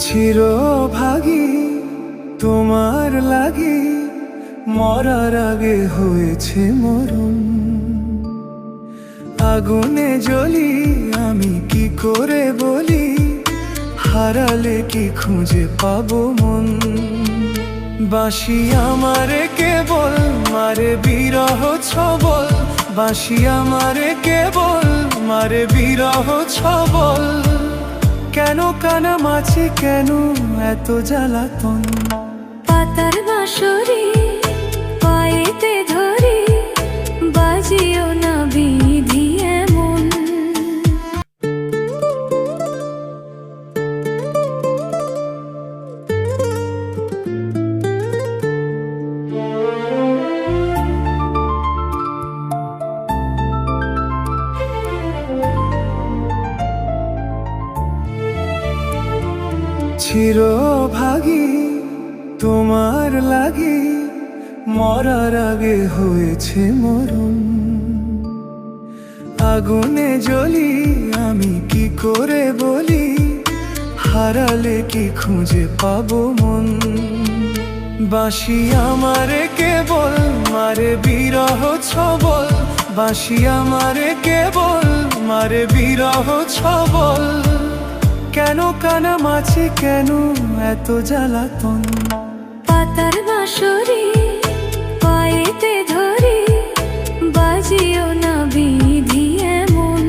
চিরভাগী তোমার লাগি মরার আগে হয়েছে মরণ। আগুনে জ্বলি আমি কি করে বলি, হারালে কি খুঁজে পাবো মন। বাঁশি আমারে কেবল মারে বিরহ ছবল, বাঁশি আমারে কেবল মারে বিরহ ছবল। কেন কানামাছি, কেন এত জ্বালাতন। পাতার বাঁশরি পায়েতে ধরি, বাজিও না বিধি এমন। চিরভাগী তোমার লাগি মরার আগে হয়েছে মরণ। আগুনে জ্বলি আমি কি করে বলি, হারালে কি খুঁজে পাবো মন। বাঁশি আমারে কেবল মারে বিরহ ছবল, বাঁশি আমারে কেবল মারে বিরহ ছবল। কেন কানামাছি, কেন এত জ্বালাতন। পাতার বাঁশরি পায়েতে ধরি, বাজিও না বিধি এমন।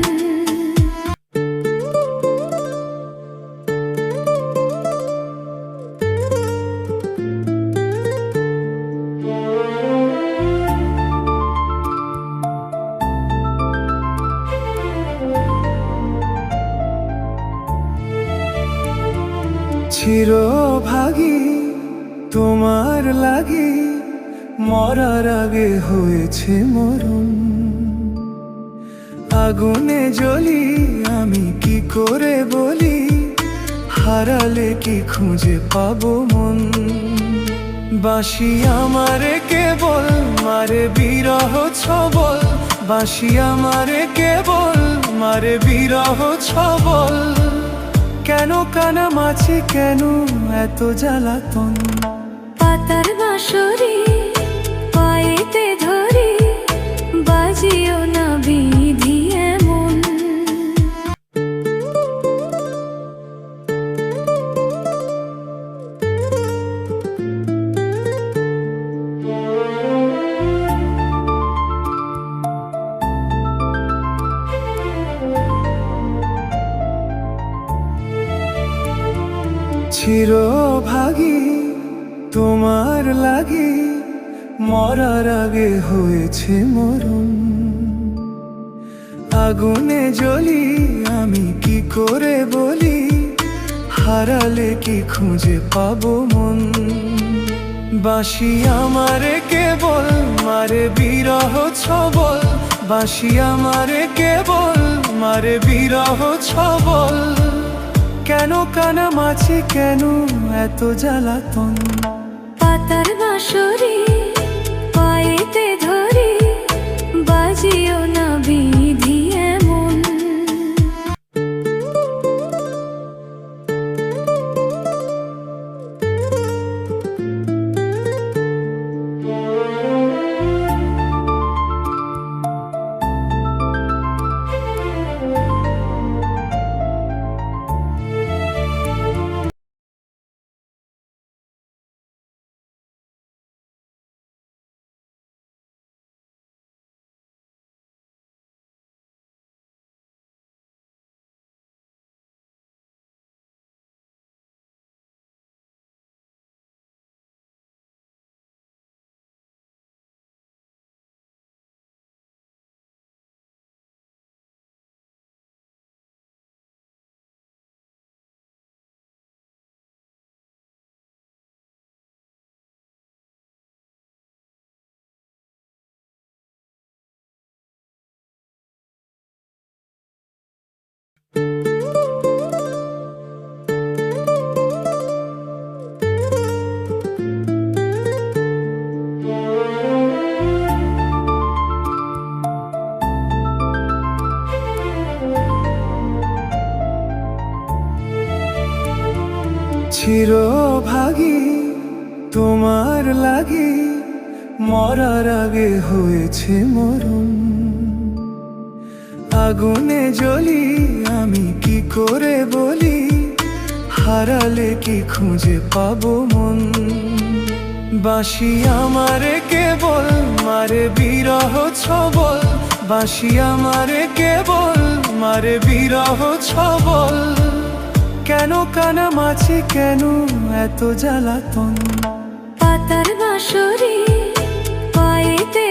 চিরভাগী তোমার লাগি মরার আগে হয়েছে মরণ। আগুনে জ্বলি আমি কি করে বলি, হারালে কি খুঁজে পাবো মন। বাঁশি আমারে কেবল মারে বিরহ ছবল, বাঁশি আমারে কেবল মারে বিরহ ছবল। কেন কানামাছি, কেন এত জ্বালাতন। পাতার বাঁশরি পায়েতে ধরি, বাজিও না বিধি এমন। চিরভাগী তোমার লাগি মরার আগে হয়েছে মরণ। আগুনে জ্বলি আমি কি করে বলি, হারালে কি খুঁজে পাবো মন। বাঁশি আমারে কেবল মারে বিরহ ছবল, বাঁশি আমারে কেবল মারে বিরহ ছবল। কেন কানামাছি, কেন এত জ্বালাতন। পাতার বাঁশরি পায়েতে ধরি, বাজিও না বিধি এমন। চিরভাগী তোমার লাগি মরার আগে হয়েছে মরণ। আগুনে জ্বলি আমি কি করে বলি, হারালে কি খুঁজে পাবো মন। বাঁশি আমারে কেবল মারে বিরহ ছবল, বাঁশি আমারে কেবল মারে বিরহ ছবল। কেন কানামাছি, কেন এত জ্বালাতন। পাতার বাঁশরি পায়েতে